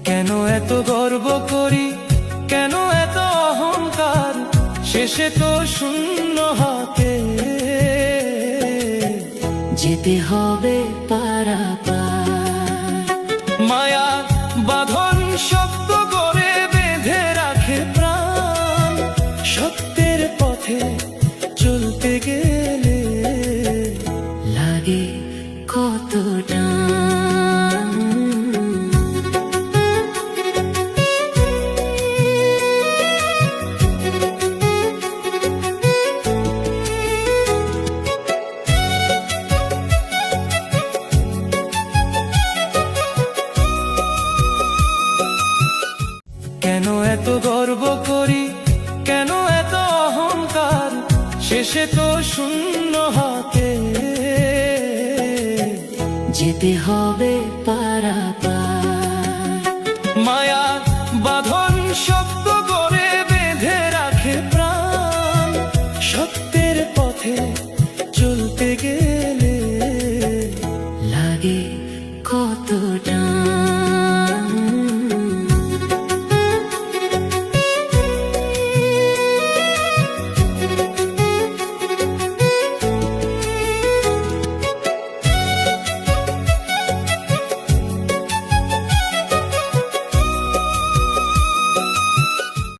কেন এত গর্ব করি, কেন এত অহংকার, শেষে তো শূন্য হাতে যেতে হবে পারাপার। মায়া বাঁধন শক্ত করে বেঁধে রাখে প্রাণ, সত্যের পথে চলতে গেলে লাগে কত টান। কেন এত গর্ব করি, কেন এত অহংকার, শেষে তো শূন্য হাতে যেতে হবে পারাপার।